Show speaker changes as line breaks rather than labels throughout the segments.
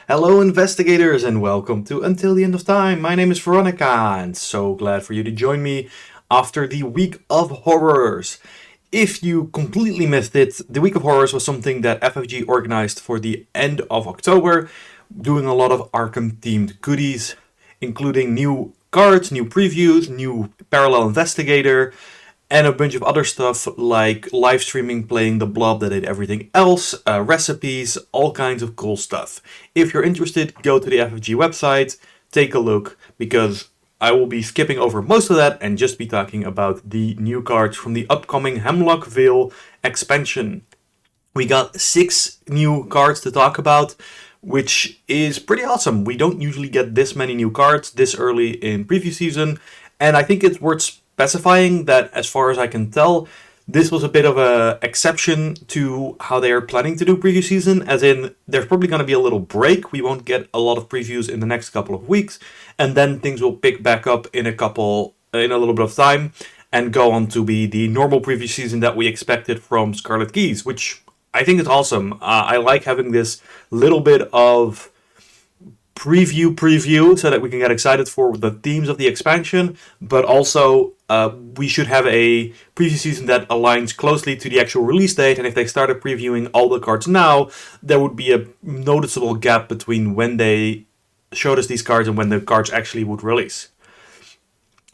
Hello, investigators, and welcome to Until the End of Time. My name is Veronica, and so glad for you to join me after the Week of Horrors. If you completely missed it, the Week of Horrors was something that FFG organized for the end of October, doing a lot of Arkham themed goodies, including new cards, new previews, new Parallel Investigator, and a bunch of other stuff like live streaming, playing the blob that did everything else, recipes, all kinds of cool stuff. If you're interested, go to the FFG website, take a look, because I will be skipping over most of that and just be talking about the new cards from the upcoming Hemlock Ville expansion. We got 6 new cards to talk about, which is pretty awesome. We don't usually get this many new cards this early in preview season, and I think it's worth specifying that, as far as I can tell, this was a bit of an exception to how they are planning to do preview season, as in there's probably going to be a little break. We won't get a lot of previews in the next couple of weeks, and then things will pick back up in a little bit of time and go on to be the normal preview season that we expected from Scarlet Keys, which I think is awesome. I like having this little bit of preview so that we can get excited for the themes of the expansion, but also we should have a preview season that aligns closely to the actual release date, and if they started previewing all the cards now, there would be a noticeable gap between when they showed us these cards and when the cards actually would release.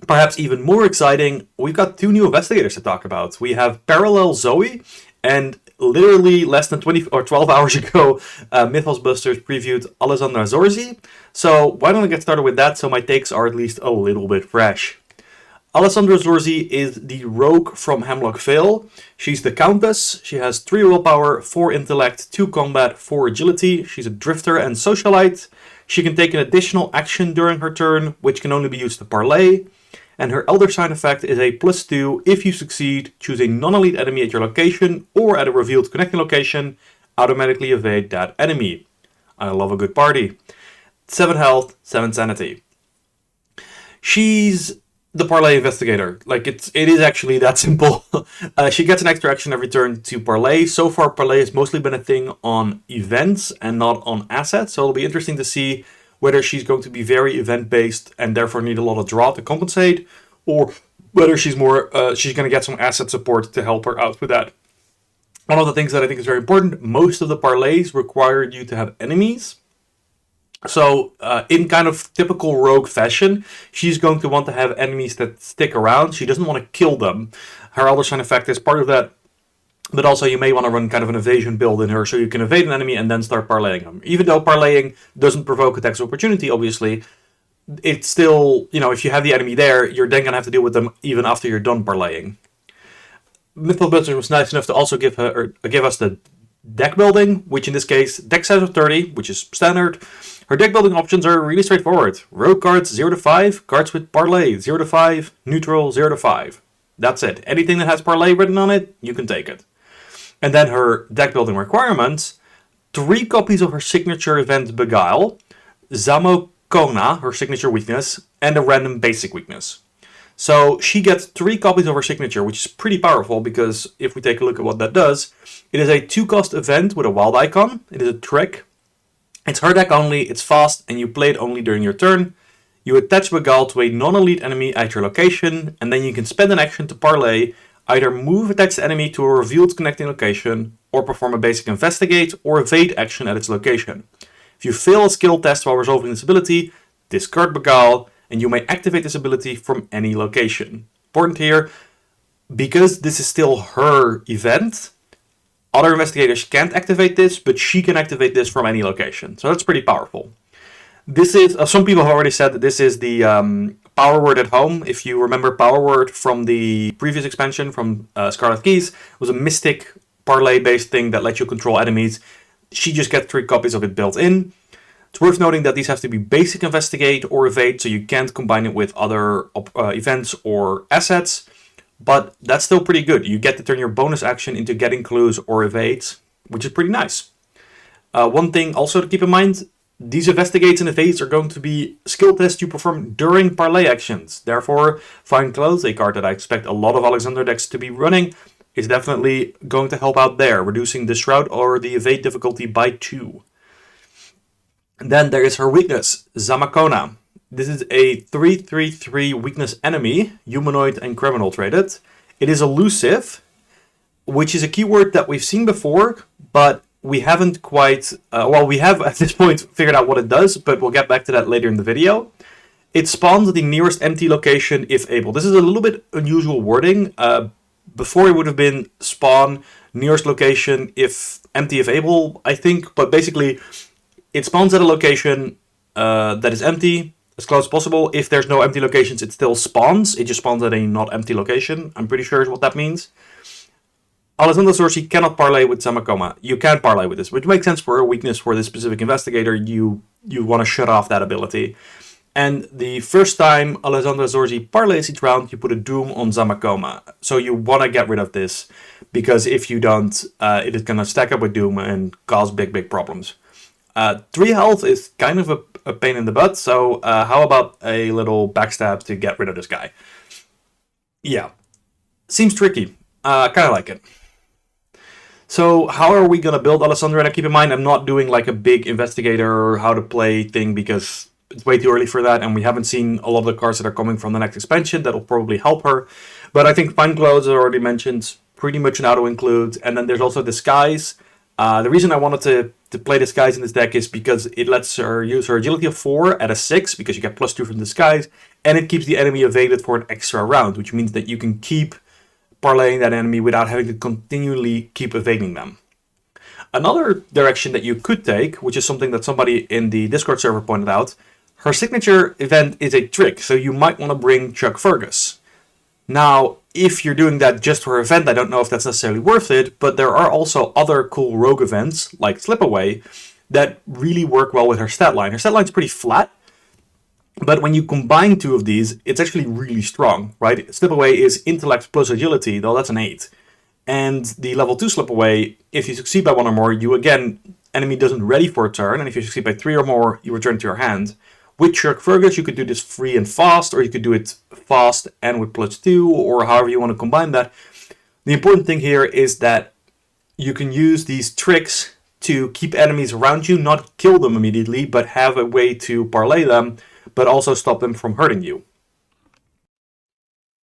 Perhaps even more exciting, we've got 2 new investigators to talk about. We have Parallel Zoe, and literally less than 20 or 12 hours ago, Mythos Busters previewed Alesandra Zorzi. So why don't I get started with that so my takes are at least a little bit fresh. Alesandra Zorzi is the rogue from Hemlock Ville. She's the Countess. She has 3 willpower, 4 intellect, 2 combat, 4 agility. She's a drifter and socialite. She can take an additional action during her turn, which can only be used to parlay. And her Elder Sign effect is a +2. If you succeed, choose a non-elite enemy at your location or at a revealed connecting location. Automatically evade that enemy. I love a good party. 7 health, 7 sanity. She's the parlay investigator. It is actually that simple. She gets an extra action every turn to parlay. So far, parlay has mostly been a thing on events and not on assets. So it'll be interesting to see whether she's going to be very event-based and therefore need a lot of draw to compensate, or whether she's going to get some asset support to help her out with that. One of the things that I think is very important, most of the parlays require you to have enemies. So, in kind of typical rogue fashion, she's going to want to have enemies that stick around. She doesn't want to kill them. Her Elder Sign effect is part of that. But also you may want to run kind of an evasion build in her so you can evade an enemy and then start parlaying them. Even though parlaying doesn't provoke attacks of opportunity, obviously, it's still, if you have the enemy there, you're then going to have to deal with them even after you're done parlaying. Mythos Busters was nice enough to also give us the deck building, which in this case, deck size of 30, which is standard. Her deck building options are really straightforward. Rogue cards 0 to 5, cards with parlay 0 to 5, neutral 0 to 5. That's it. Anything that has parlay written on it, you can take it. And then her deck building requirements, 3 copies of her signature event Beguile, Zamokona, her signature weakness, and a random basic weakness. So she gets 3 copies of her signature, which is pretty powerful because if we take a look at what that does, it is a 2-cost event with a wild icon. It is a trick. It's her deck only, it's fast, and you play it only during your turn. You attach Beguile to a non-elite enemy at your location, and then you can spend an action to parlay, either move attached enemy to a revealed connecting location, or perform a basic investigate or evade action at its location. If you fail a skill test while resolving this ability, discard Beguile, and you may activate this ability from any location. Important here, because this is still her event, other investigators can't activate this, but she can activate this from any location. So that's pretty powerful. This is, some people have already said that this is the Power Word at home. If you remember, Power Word from the previous expansion from Scarlet Keys was a mystic parlay-based thing that lets you control enemies. She just gets 3 copies of it built in. It's worth noting that these have to be basic investigate or evade, so you can't combine it with other events or assets. But that's still pretty good. You get to turn your bonus action into getting clues or evades, which is pretty nice. One thing also to keep in mind, these investigates and evades are going to be skill tests you perform during parlay actions. Therefore, Fine Clothes, a card that I expect a lot of Alexander decks to be running, is definitely going to help out there, reducing the Shroud or the evade difficulty by 2. Then there is her weakness, Zamakona. This is a 3/3/3 weakness enemy, humanoid and criminal traded. It is elusive, which is a keyword that we've seen before, but we haven't quite, we have at this point figured out what it does, but we'll get back to that later in the video. It spawns at the nearest empty location if able. This is a little bit unusual wording. Before it would have been spawn nearest location if empty if able, I think, but basically it spawns at a location that is empty as close as possible. If there's no empty locations, it still spawns. It just spawns at a not empty location. I'm pretty sure is what that means. Alesandra Zorzi cannot parlay with Zamakona. You can parlay with this, which makes sense for a weakness for this specific investigator. You want to shut off that ability. And the first time Alesandra Zorzi parlays each round, you put a Doom on Zamakona. So you want to get rid of this, because if you don't, it is going to stack up with Doom and cause big problems. 3 health is kind of a pain in the butt, so how about a little backstab to get rid of this guy? Yeah, seems tricky. Kind of like it. So how are we going to build Alesandra? And keep in mind, I'm not doing like a big investigator or how to play thing, because it's way too early for that, and we haven't seen a lot of the cards that are coming from the next expansion that'll probably help her. But I think Fine Clothes, I already mentioned, pretty much an auto-include. And then there's also Disguise. The reason I wanted to play Disguise in this deck is because it lets her use her agility of 4 at a 6, because you get +2 from Disguise, and it keeps the enemy evaded for an extra round, which means that you can keep parlaying that enemy without having to continually keep evading them. Another direction that you could take, which is something that somebody in the Discord server pointed out, her signature event is a trick, so you might want to bring Chuck Fergus. Now, if you're doing that just for her event, I don't know if that's necessarily worth it, but there are also other cool rogue events, like Slipaway, that really work well with her stat line. Her stat line's pretty flat, but when you combine 2 of these, it's actually really strong, right? Slipaway is intellect plus agility, though that's an 8. And the level 2 Slipaway, if you succeed by 1 or more, you again, enemy doesn't ready for a turn, and if you succeed by 3 or more, you return to your hand. With Chuck Fergus, you could do this free and fast, or you could do it fast and with +2, or however you want to combine that. The important thing here is that you can use these tricks to keep enemies around you, not kill them immediately, but have a way to parlay them, but also stop them from hurting you.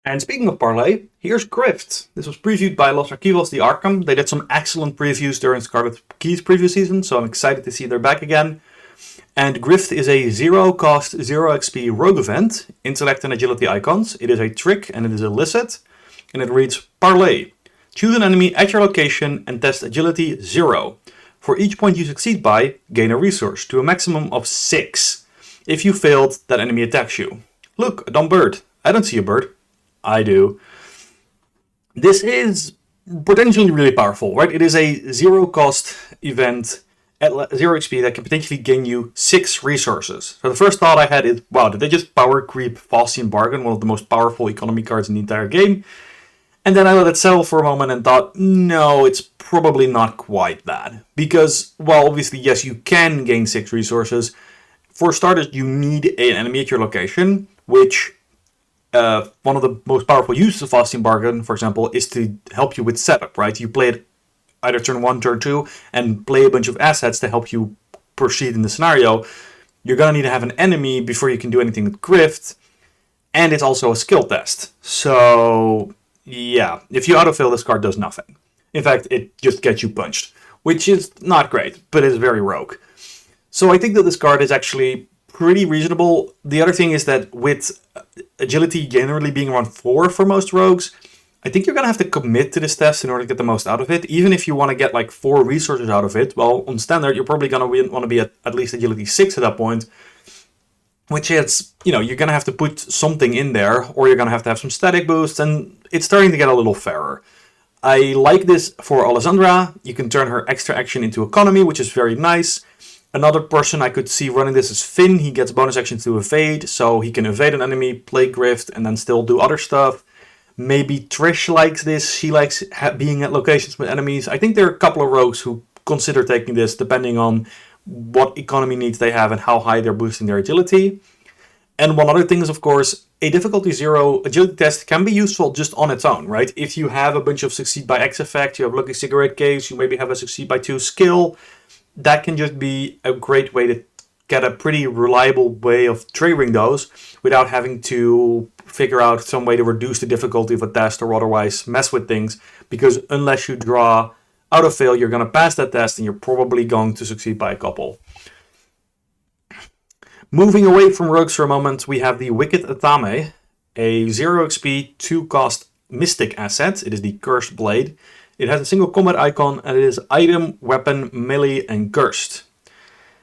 And speaking of parlay, here's Grif. This was previewed by Los Archivos de Arkham. They did some excellent previews during Scarlet Key's preview season, so I'm excited to see they're back again. And Grif is a 0-cost, 0-XP rogue event, intellect and agility icons. It is a trick and it is illicit. And it reads, Parlay. Choose an enemy at your location and test agility 0. For each point you succeed by, gain a resource to a maximum of 6. If you failed, that enemy attacks you. Look, a dumb bird. I don't see a bird. I do. This is potentially really powerful, right? It is a 0-cost event at 0 XP that can potentially gain you 6 resources. So the first thought I had is, wow, did they just power creep Faustian Bargain, one of the most powerful economy cards in the entire game? And then I let it settle for a moment and thought, no, it's probably not quite that. Because, well, obviously, yes, you can gain 6 resources. For starters, you need an enemy at your location, which one of the most powerful uses of Faustian Bargain, for example, is to help you with setup, right? You play it either turn 1, turn 2, and play a bunch of assets to help you proceed in the scenario. You're going to need to have an enemy before you can do anything with Grif, and it's also a skill test. So, yeah, if you autofill, this card does nothing. In fact, it just gets you punched, which is not great, but is very rogue. So I think that this card is actually pretty reasonable. The other thing is that with agility generally being around 4 for most rogues, I think you're going to have to commit to this test in order to get the most out of it. Even if you want to get like 4 resources out of it, well, on standard, you're probably going to want to be at least agility 6 at that point. Which is, you know, you're going to have to put something in there, or you're going to have some static boosts, and it's starting to get a little fairer. I like this for Alesandra. You can turn her extra action into economy, which is very nice. Another person I could see running this is Finn. He gets bonus actions to evade, so he can evade an enemy, play Grif, and then still do other stuff. Maybe Trish likes this. She likes being at locations with enemies. I think there are a couple of rogues who consider taking this depending on what economy needs they have and how high they're boosting their agility. And one other thing is, of course, a difficulty 0 agility test can be useful just on its own, right? If you have a bunch of succeed by X effect, you have lucky cigarette case, you maybe have a succeed by 2 skill, that can just be a great way to get a pretty reliable way of triggering those without having to figure out some way to reduce the difficulty of a test or otherwise mess with things, because unless you draw out of fail, you're going to pass that test and you're probably going to succeed by a couple. Moving away from rogues for a moment, we have the Wicked Atame, a 0 XP, 2 cost mystic asset. It is the Cursed Blade. It has a single combat icon and it is item, weapon, melee, and cursed.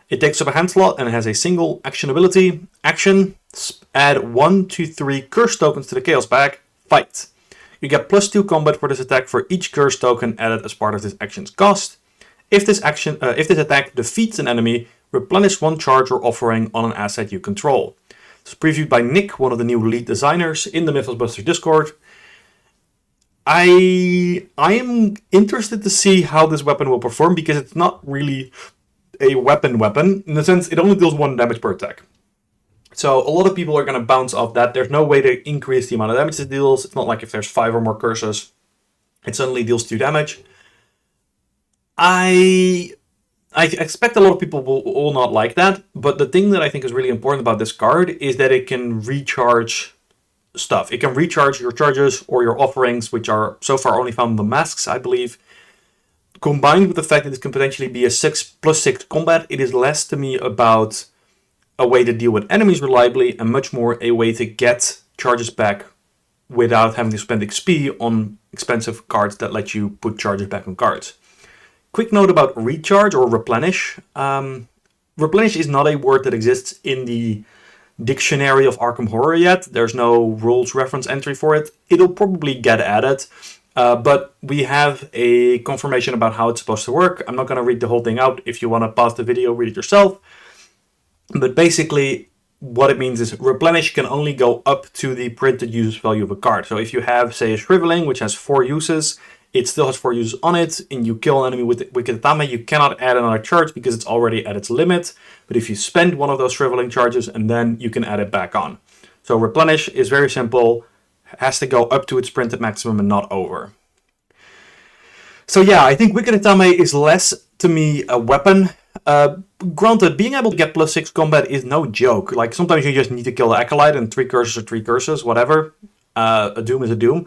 It takes up a hand slot and it has a single action ability. Action, add 1 to 3 curse tokens to the chaos bag, fight. You get +2 combat for this attack for each curse token added as part of this action's cost. If this attack defeats an enemy, replenish 1 charge or offering on an asset you control. It's previewed by Nick, one of the new lead designers, in the Mythosbusters Discord. I am interested to see how this weapon will perform, because it's not really a weapon. In the sense, it only deals 1 damage per attack. So a lot of people are going to bounce off that. There's no way to increase the amount of damage it deals. It's not like if there's 5 or more curses, it suddenly deals 2 damage. I expect a lot of people will not like that, but the thing that I think is really important about this card is that it can recharge stuff. It can recharge your charges or your offerings, which are so far only found in the masks, I believe. Combined with the fact that it can potentially be a 6+6 combat, it is less to me about a way to deal with enemies reliably and much more a way to get charges back without having to spend XP on expensive cards that let you put charges back on cards. Quick note about recharge or replenish. Replenish is not a word that exists in the dictionary of Arkham Horror yet. There's no rules reference entry for it. It'll probably get added, but we have a confirmation about how it's supposed to work. I'm not going to read the whole thing out. If you want to pause the video, read it yourself. But basically, what it means is replenish can only go up to the printed usage value of a card. So if you have, say, a Shriveling, which has 4 uses, it still has 4 uses on it, and you kill an enemy with Wicked Atame, you cannot add another charge because it's already at its limit. But if you spend one of those Shriveling charges, and then you can add it back on. So replenish is very simple, has to go up to its printed maximum and not over. So yeah, I think Wicked Atame is less, to me, a weapon. Granted, being able to get +6 combat is no joke. Like, sometimes you just need to kill the Acolyte and 3 curses are 3 curses, whatever. A Doom is a Doom.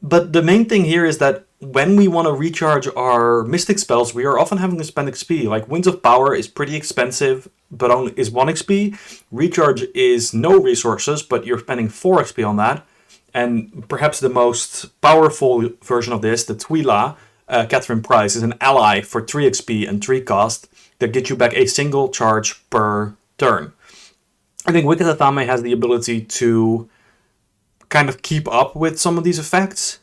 But the main thing here is that when we want to recharge our Mystic spells, we are often having to spend XP. Like, Winds of Power is pretty expensive, but only is 1 XP. Recharge is no resources, but you're spending 4 XP on that. And perhaps the most powerful version of this, the Twila, Catherine Price, is an ally for 3 XP and 3 cost that gets you back a single charge per turn. I think Wicked Atame has the ability to kind of keep up with some of these effects.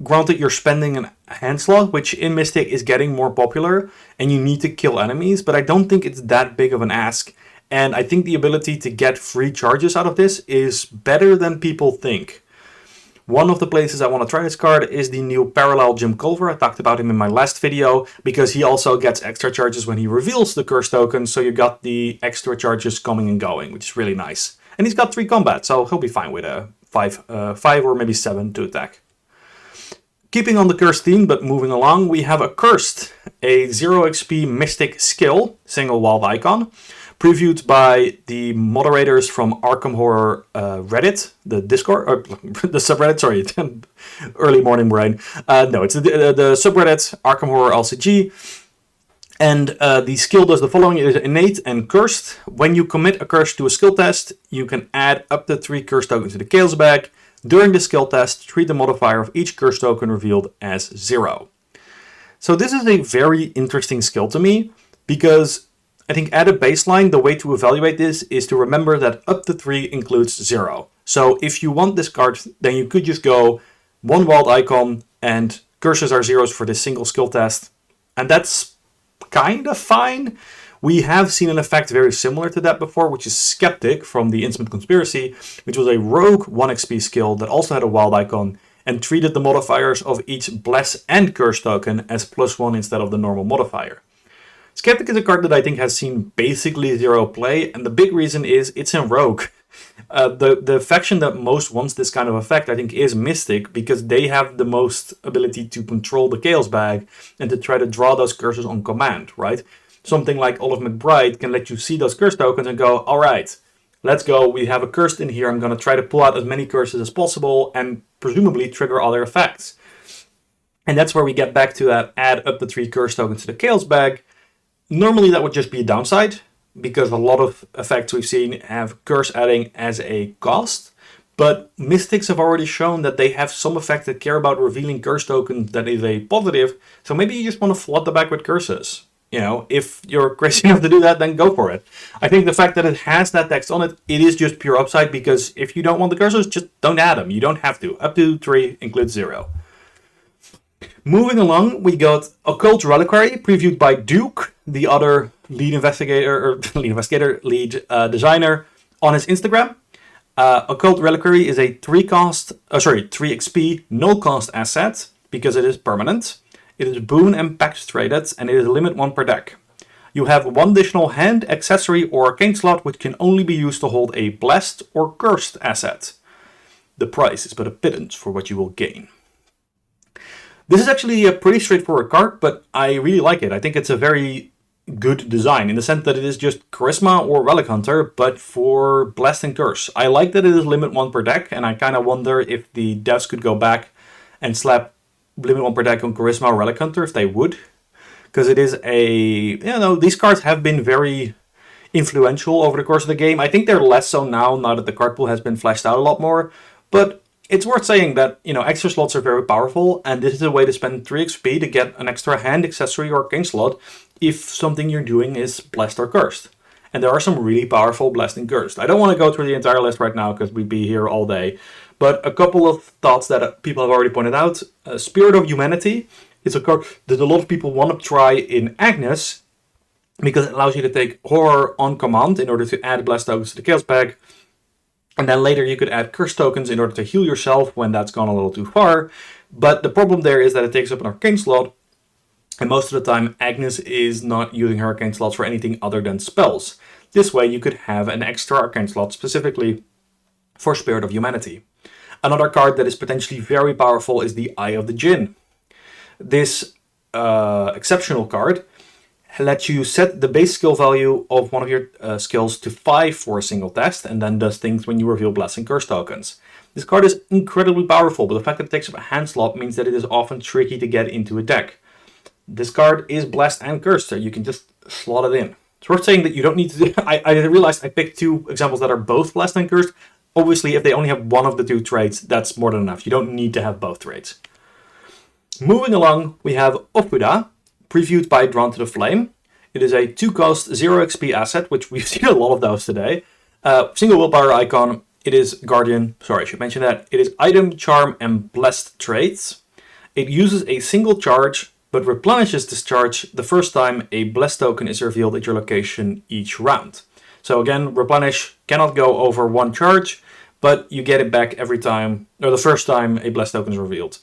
Granted, you're spending a hand slot, which in Mystic is getting more popular, and you need to kill enemies, but I don't think it's that big of an ask. And I think the ability to get free charges out of this is better than people think. One of the places I want to try this card is the new Parallel Jim Culver. I talked about him in my last video, because he also gets extra charges when he reveals the curse token, so you got the extra charges coming and going, which is really nice. And he's got 3 combat, so he'll be fine with a 5 or maybe 7 to attack. Keeping on the cursed theme, but moving along, we have a Cursed, a 0 XP Mystic skill, single wild icon, previewed by the moderators from Arkham Horror Reddit, the Discord, or the subreddit, sorry, early morning brain. No, it's the subreddit, Arkham Horror LCG. And the skill does the following: it is innate and cursed. When you commit a curse to a skill test, you can add up to 3 curse tokens to the chaos bag. During the skill test, treat the modifier of each curse token revealed as 0. So this is a very interesting skill to me, because I think at a baseline, the way to evaluate this is to remember that up to 3 includes 0. So if you want this card, then you could just go 1 wild icon and curses are 0s for this single skill test. And that's kind of fine. We have seen an effect very similar to that before, which is Skeptic from the Intimate Conspiracy, which was a rogue 1 XP skill that also had a wild icon and treated the modifiers of each Bless and Curse token as +1 instead of the normal modifier. Skeptic is a card that I think has seen basically 0 play, and the big reason is it's in Rogue. The faction that most wants this kind of effect, I think, is Mystic, because they have the most ability to control the Chaos Bag and to try to draw those curses on command, right? something like Olive McBride can let you see those curse tokens and go, all right, let's go. We have a curse in here. I'm going to try to pull out as many curses as possible and presumably trigger other effects. And that's where we get back to that add up to 3 curse tokens to the Chaos bag. Normally that would just be a downside, because a lot of effects we've seen have curse adding as a cost. But Mystics have already shown that they have some effect that care about revealing curse tokens that is a positive. So maybe you just want to flood the bag with curses. You know, if you're crazy enough to do that, then go for it. I think the fact that it has that text on it, it is just pure upside, because if you don't want the curses, just don't add them. You don't have to. Up to 3 includes 0. Moving along, we got Occult Reliquary, previewed by Duke, the other lead designer, on his Instagram. Occult Reliquary is a 3 XP null cost asset, because it is permanent. It is boon and package traded, and it is limit 1 per deck. You have 1 additional hand, accessory, or arcane slot, which can only be used to hold a blessed or cursed asset. The price is but a pittance for what you will gain. This is actually a pretty straightforward card, but I really like it. I think it's a very good design, in the sense that it is just Charisma or Relic Hunter, but for Blessed and Curse. I like that it is limit 1 per deck, and I kind of wonder if the devs could go back and slap limit 1 per deck on Charisma or Relic Hunter, if they would. Because it is these cards have been very influential over the course of the game. I think they're less so now that the card pool has been fleshed out a lot more, but it's worth saying that, extra slots are very powerful, and this is a way to spend 3 XP to get an extra hand, accessory, or arcane slot if something you're doing is blessed or cursed. And there are some really powerful blessed and cursed. I don't want to go through the entire list right now, because we'd be here all day, but a couple of thoughts that people have already pointed out. Spirit of Humanity is a card that a lot of people want to try in Agnes, because it allows you to take Horror on command in order to add blessed tokens to the Chaos bag. And then later you could add curse tokens in order to heal yourself when that's gone a little too far. But the problem there is that it takes up an arcane slot. And most of the time Agnes is not using her arcane slots for anything other than spells. This way you could have an extra arcane slot specifically for Spirit of Humanity. Another card that is potentially very powerful is the Eye of the Djinn. This exceptional card lets you set the base skill value of one of your skills to 5 for a single test, and then does things when you reveal Blessing Curse tokens. This card is incredibly powerful, but the fact that it takes up a hand slot means that it is often tricky to get into a deck. This card is blessed and cursed, so you can just slot it in. It's worth saying that you don't need to do... I realized I picked 2 examples that are both blessed and cursed. Obviously, if they only have one of the 2 traits, that's more than enough. You don't need to have both traits. Moving along, we have Ofuda, previewed by Drawn to the Flame. It is a 2-cost 0 XP asset, which we've seen a lot of those today. Single willpower icon. It is Guardian. Sorry, I should mention that. It is Item, Charm, and Blessed traits. It uses a single charge, but replenishes this charge the first time a Blessed token is revealed at your location each round. So again, replenish cannot go over 1 charge, but you get it back every time, or the first time a Blessed token is revealed.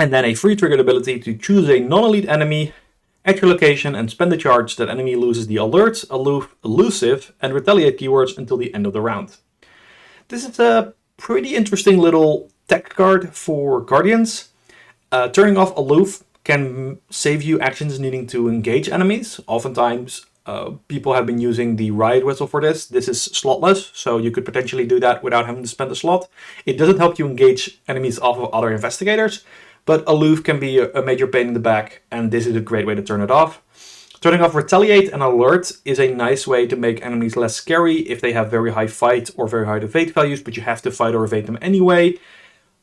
And then a free triggered ability to choose a non-elite enemy at your location and spend the charge. That enemy loses the Alert, Aloof, Elusive, and Retaliate keywords until the end of the round. This is a pretty interesting little tech card for Guardians. Turning off Aloof can save you actions needing to engage enemies. Oftentimes, people have been using the Riot Whistle for this. This is slotless, so you could potentially do that without having to spend a slot. It doesn't help you engage enemies off of other investigators, but Aloof can be a major pain in the back, and this is a great way to turn it off. Turning off Retaliate and Alert is a nice way to make enemies less scary if they have very high fight or very high evade values, but you have to fight or evade them anyway.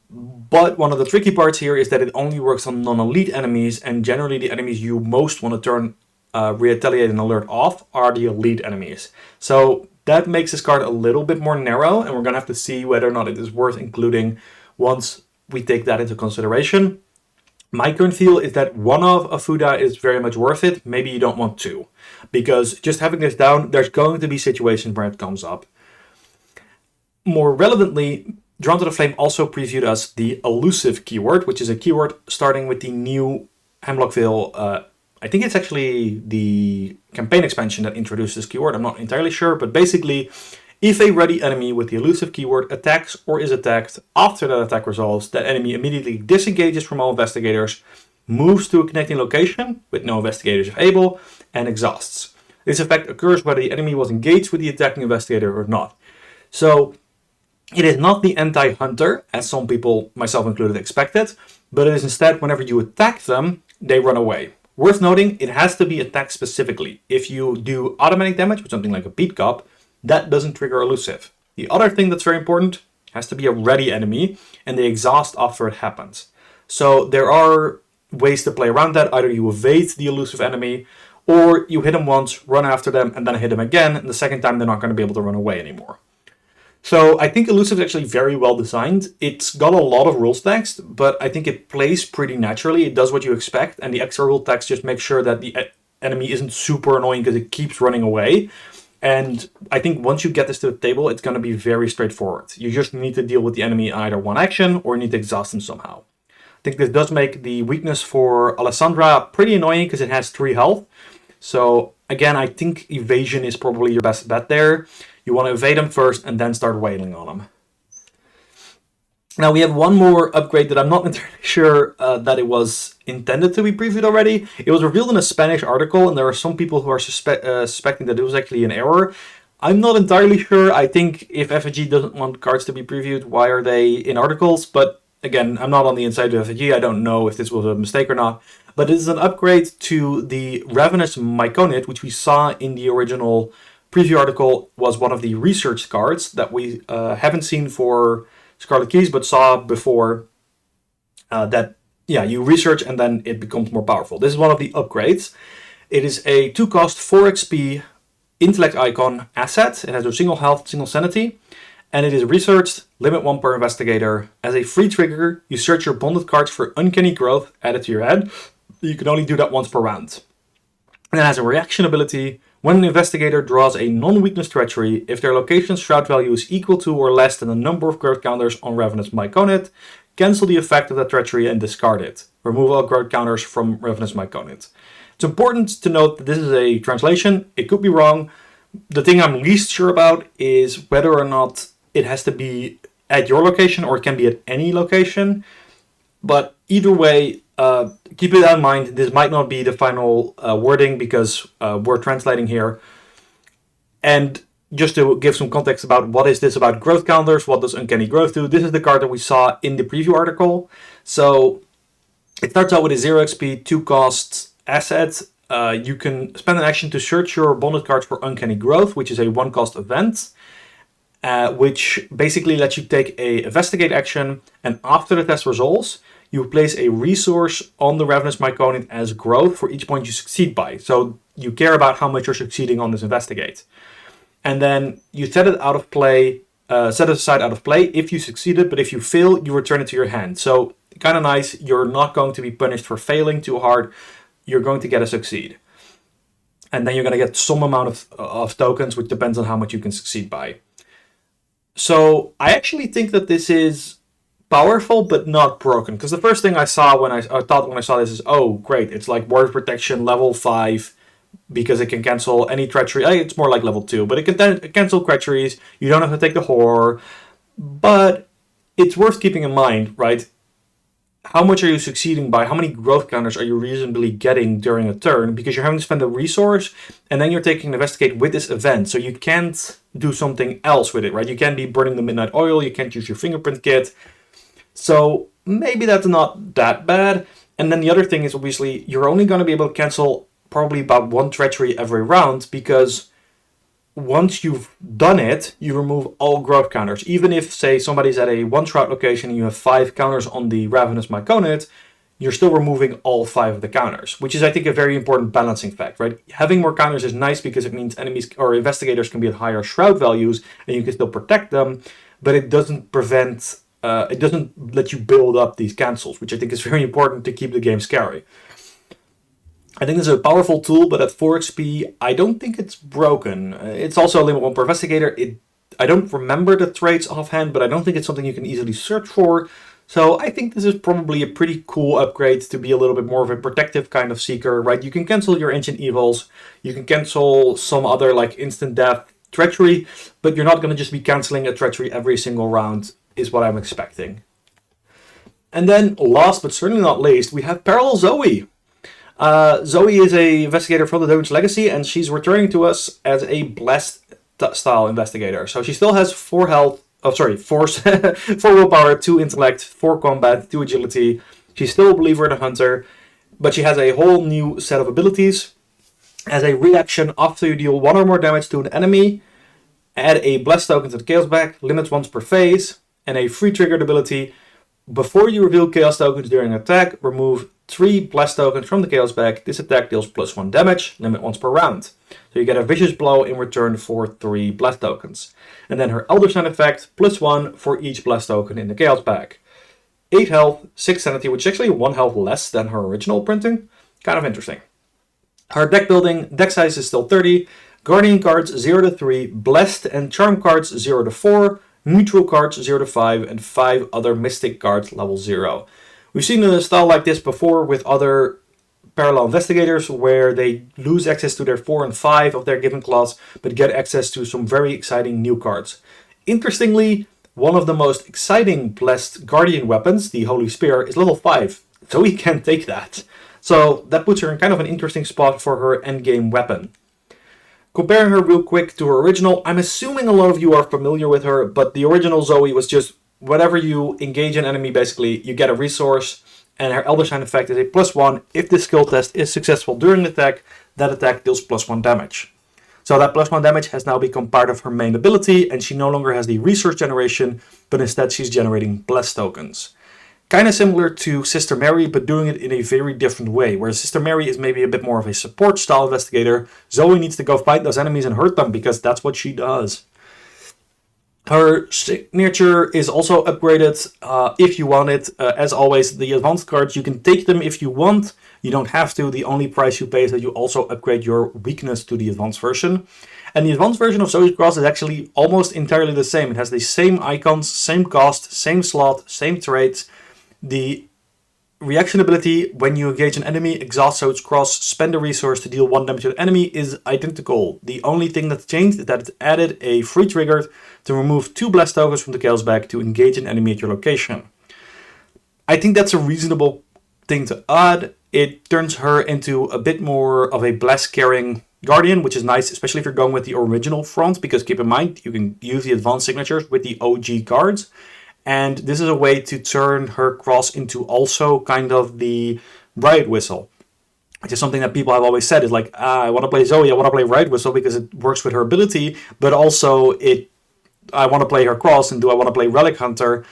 But one of the tricky parts here is that it only works on non-elite enemies, and generally the enemies you most want to turn Retaliate and Alert off are the elite enemies. So that makes this card a little bit more narrow, and we're going to have to see whether or not it is worth including once we take that into consideration. My current feel is that one of Ofuda is very much worth it. Maybe you don't want 2. Because just having this down, there's going to be situations where it comes up. More relevantly, Drawn to the Flame also previewed us the Elusive keyword, which is a keyword starting with the new Hemlock Ville. I think it's actually the campaign expansion that introduced this keyword. I'm not entirely sure, but basically, if a ready enemy with the Elusive keyword attacks or is attacked, after that attack resolves, that enemy immediately disengages from all investigators, moves to a connecting location with no investigators if able, and exhausts. This effect occurs whether the enemy was engaged with the attacking investigator or not. So it is not the anti-hunter, as some people, myself included, expected, but it is instead whenever you attack them, they run away. Worth noting, it has to be attacked specifically. If you do automatic damage with something like a beat cop, that doesn't trigger elusive. The other thing that's very important has to be a ready enemy, and they exhaust after it happens. So there are ways to play around that. Either you evade the elusive enemy, or you hit them once, run after them, and then hit them again, and the second time they're not going to be able to run away anymore. So I think Elusive is actually very well designed. It's got a lot of rules text, but I think it plays pretty naturally. It does what you expect, and the extra rule text just makes sure that the enemy isn't super annoying because it keeps running away. And I think once you get this to the table, it's going to be very straightforward. You just need to deal with the enemy either one action, or you need to exhaust them somehow. I think this does make the weakness for Alesandra pretty annoying because it has 3 health. So again, I think evasion is probably your best bet there. You want to evade them first and then start wailing on them. Now we have one more upgrade that I'm not entirely sure that it was intended to be previewed already. It was revealed in a Spanish article, and there are some people who are suspecting that it was actually an error. I'm not entirely sure. I think if FFG doesn't want cards to be previewed, why are they in articles? But again, I'm not on the inside of FFG. I don't know if this was a mistake or not. But it is an upgrade to the Ravenous Myconid, which we saw in the original preview article, was one of the research cards that we haven't seen for Scarlet Keys, but saw before you research and then it becomes more powerful. This is one of the upgrades. It is a 2-cost 4 XP intellect icon asset. It has a single health, single sanity, and it is researched, limit 1 per investigator. As a free trigger, you search your bonded cards for Uncanny Growth added to your hand. You can only do that once per round. And it has a reaction ability. When an investigator draws a non-weakness treachery, if their location's shroud value is equal to or less than the number of growth counters on Ravenous Myconid, cancel the effect of that treachery and discard it. Remove all growth counters from Ravenous Myconid. It's important to note that this is a translation. It could be wrong. The thing I'm least sure about is whether or not it has to be at your location or it can be at any location. But either way, keep it in mind, this might not be the final wording because we're translating here. And just to give some context about what is this about growth counters, what does Uncanny Growth do, this is the card that we saw in the preview article. So it starts out with a 0 XP, 2 cost asset. You can spend an action to search your bonded cards for Uncanny Growth, which is a 1 cost event, which basically lets you take a investigate action, and after the test resolves, you place a resource on the Ravenous Myconid as growth for each point you succeed by. So you care about how much you're succeeding on this investigate. And then you set it out of play, set it aside out of play if you succeeded, but if you fail, you return it to your hand. So kind of nice, you're not going to be punished for failing too hard, you're going to get a succeed. And then you're going to get some amount of tokens, which depends on how much you can succeed by. So I actually think that this is powerful but not broken, because the first thing I thought when I saw this is, oh great, it's like ward protection level 5 because it can cancel any treachery. It's more like level 2, but it can cancel treacheries. You don't have to take the horror, but it's worth keeping in mind, right? How much are you succeeding by? How many growth counters are you reasonably getting during a turn? Because you're having to spend a resource, and then you're taking investigate with this event, so you can't do something else with it, right? You can't be burning the midnight oil, you can't use your fingerprint kit. So maybe that's not that bad. And then the other thing is, obviously, you're only going to be able to cancel probably about 1 treachery every round, because once you've done it, you remove all growth counters. Even if, say, somebody's at a 1 shroud location and you have 5 counters on the Ravenous Myconid, you're still removing all 5 of the counters, which is, I think, a very important balancing fact, right? Having more counters is nice because it means enemies or investigators can be at higher shroud values and you can still protect them, but it doesn't prevent, it doesn't let you build up these cancels, which I think is very important to keep the game scary. I think this is a powerful tool, but at 4 XP, I don't think it's broken. It's also a limit 1 per investigator. I don't remember the traits offhand, but I don't think it's something you can easily search for. So I think this is probably a pretty cool upgrade to be a little bit more of a protective kind of seeker, right? You can cancel your ancient evils, you can cancel some other like instant death treachery, but you're not going to just be canceling a treachery every single round, is what I'm expecting. And then last but certainly not least, we have Parallel Zoe. Zoe is a investigator from the Doge's Legacy, and she's returning to us as a blessed style investigator. So she still has 4 health, 4 willpower, 2 intellect, 4 combat, 2 agility. She's still a believer in a hunter, but she has a whole new set of abilities. As a reaction, after you deal 1 or more damage to an enemy, add a blessed token to the chaos bag, limits once per phase, and a free triggered ability. Before you reveal chaos tokens during an attack, remove 3 blessed tokens from the chaos bag. This attack deals +1 damage, limit once per round. So you get a vicious blow in return for 3 blessed tokens. And then her Elder Sign effect, +1 for each blessed token in the chaos bag. 8 health, 6 sanity, which is actually 1 health less than her original printing. Kind of interesting. Her deck size is still 30. Guardian cards 0 to 3, Blessed and Charm cards 0 to 4, Neutral cards 0 to 5, and 5 other Mystic cards level 0. We've seen a style like this before with other parallel investigators where they lose access to their 4 and 5 of their given class, but get access to some very exciting new cards. Interestingly, one of the most exciting Blessed Guardian weapons, the Holy Spear, is level 5, so we can take that. So that puts her in kind of an interesting spot for her endgame weapon. Comparing her real quick to her original, I'm assuming a lot of you are familiar with her, but the original Zoe was just whenever you engage an enemy, basically, you get a resource, and her Elder Sign effect is a +1. If the skill test is successful during the attack, that attack deals +1 damage. So that +1 damage has now become part of her main ability, and she no longer has the resource generation, but instead she's generating blessed tokens. Kind of similar to Sister Mary, but doing it in a very different way. Whereas Sister Mary is maybe a bit more of a support style investigator, Zoe needs to go fight those enemies and hurt them because that's what she does. Her signature is also upgraded if you want it. As always, the advanced cards, you can take them if you want. You don't have to. The only price you pay is that you also upgrade your weakness to the advanced version. And the advanced version of Zoe's Cross is actually almost entirely the same. It has the same icons, same cost, same slot, same traits. The reaction ability, when you engage an enemy, exhaust Zoe's Cross, spend a resource to deal 1 damage to the enemy, is identical. The only thing that's changed is that it's added a free trigger to remove 2 blessed tokens from the chaos bag to engage an enemy at your location. I think that's a reasonable thing to add. It turns her into a bit more of a blessed carrying guardian, which is nice, especially if you're going with the original front, because keep in mind, you can use the advanced signatures with the OG cards. And this is a way to turn her cross into also kind of the Riot Whistle, which is something that people have always said is like, I want to play Zoe, I want to play Riot Whistle because it works with her ability, but also I want to play her cross, and do I want to play Relic Hunter?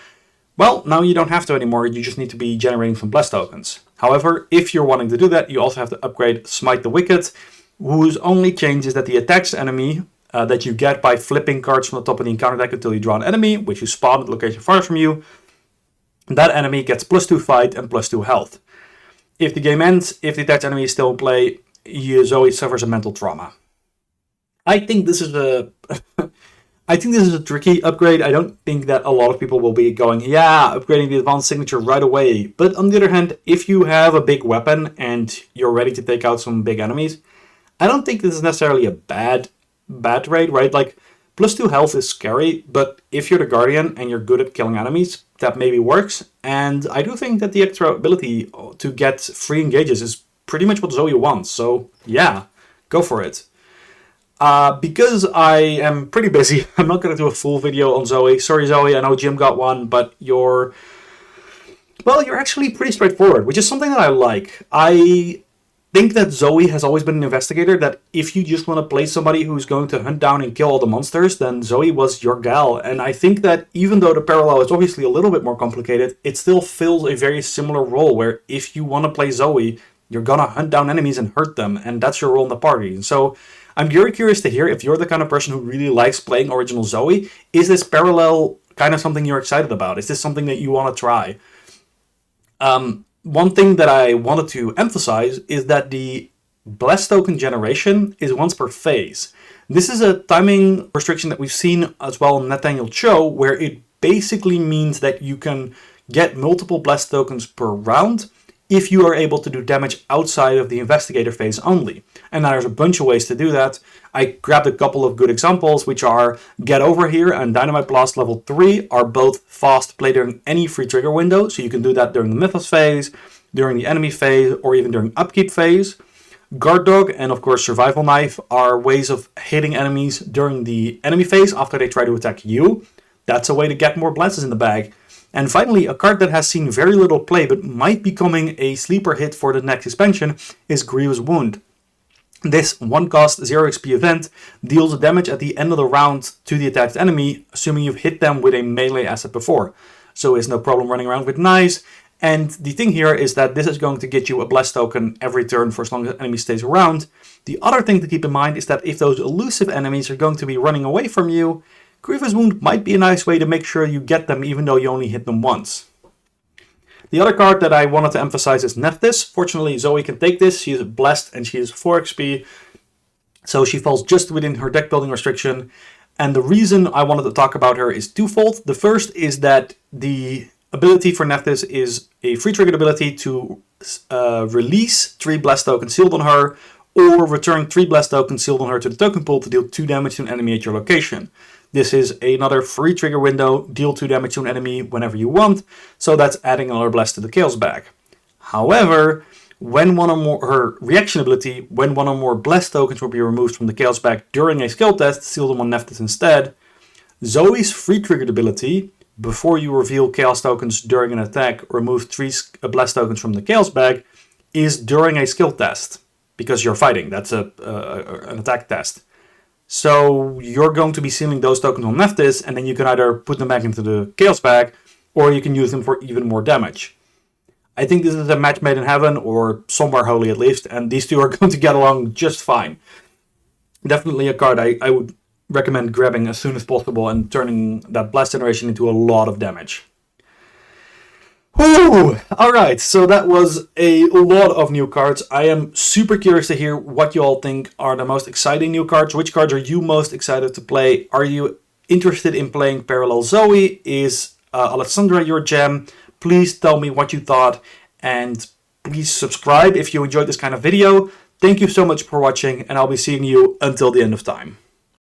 Well, now you don't have to anymore, you just need to be generating some blessed tokens. However, if you're wanting to do that, you also have to upgrade Smite the Wicked, whose only change is that the attacks enemy that you get by flipping cards from the top of the encounter deck until you draw an enemy, which you spawn at the location farthest from you, that enemy gets +2 fight and +2 health. If the game ends, if the attacked enemy is still in play, Zoe suffers a mental trauma. I think this is a tricky upgrade. I don't think that a lot of people will be going, yeah, upgrading the advanced signature right away. But on the other hand, if you have a big weapon and you're ready to take out some big enemies, I don't think this is necessarily a bad rate, right? Like, +2 health is scary, but if you're the Guardian and you're good at killing enemies, that maybe works. And I do think that the extra ability to get free engages is pretty much what Zoe wants. So yeah, go for it. Because I am pretty busy, I'm not going to do a full video on Zoe. Sorry, Zoe, I know Jim got one, but you're actually pretty straightforward, which is something that I like. I think that Zoe has always been an investigator, that if you just want to play somebody who's going to hunt down and kill all the monsters, then Zoe was your gal. And I think that even though the parallel is obviously a little bit more complicated, it still fills a very similar role where if you want to play Zoe, you're gonna hunt down enemies and hurt them, and that's your role in the party. So I'm very curious to hear if you're the kind of person who really likes playing original Zoe. Is this parallel kind of something you're excited about? Is this something that you want to try? One thing that I wanted to emphasize is that the blessed token generation is once per phase. This is a timing restriction that we've seen as well in Nathaniel Cho, where it basically means that you can get multiple blessed tokens per round if you are able to do damage outside of the investigator phase only. And there's a bunch of ways to do that. I grabbed a couple of good examples, which are Get Over Here and Dynamite Blast level 3 are both fast play during any free trigger window, so you can do that during the Mythos phase. during the enemy phase, or even during upkeep phase. Guard Dog and of course Survival Knife are ways of hitting enemies during the enemy phase after they try to attack you. That's a way to get more blesses in the bag. And finally, a card that has seen very little play but might be becoming a sleeper hit for the next expansion is Grievous Wound. This 1-cost 0 XP event deals damage at the end of the round to the attacked enemy, assuming you've hit them with a melee asset before. So it's no problem running around with knives. And the thing here is that this is going to get you a bless token every turn for as long as the enemy stays around. The other thing to keep in mind is that if those elusive enemies are going to be running away from you, Grievous Wound might be a nice way to make sure you get them even though you only hit them once. The other card that I wanted to emphasize is Nephthys. Fortunately, Zoe can take this. She is blessed and she is 4 XP. So she falls just within her deck building restriction. And the reason I wanted to talk about her is twofold. The first is that the ability for Nephthys is a free triggered ability to release 3 bless tokens sealed on her, or return 3 bless tokens sealed on her to the token pool to deal 2 damage to an enemy at your location. This is another free trigger window, deal 2 damage to an enemy whenever you want, so that's adding another bless to the Chaos bag. However, when one or more, her reaction ability, when one or more bless tokens will be removed from the Chaos bag during a skill test, seal them on Nephthys instead. Zoe's free triggered ability, before you reveal Chaos tokens during an attack, remove 3 bless tokens from the Chaos bag, is during a skill test, because you're fighting. That's an attack test. So you're going to be sealing those tokens on Nephthys, and then you can either put them back into the Chaos bag, or you can use them for even more damage. I think this is a match made in heaven, or somewhere holy at least, and these two are going to get along just fine. Definitely a card I would recommend grabbing as soon as possible and turning that blast generation into a lot of damage. Whew! Alright, so that was a lot of new cards. I am super curious to hear what you all think are the most exciting new cards. Which cards are you most excited to play? Are you interested in playing Parallel Zoe? Is Alesandra your gem? Please tell me what you thought, and please subscribe if you enjoyed this kind of video. Thank you so much for watching, and I'll be seeing you until the end of time.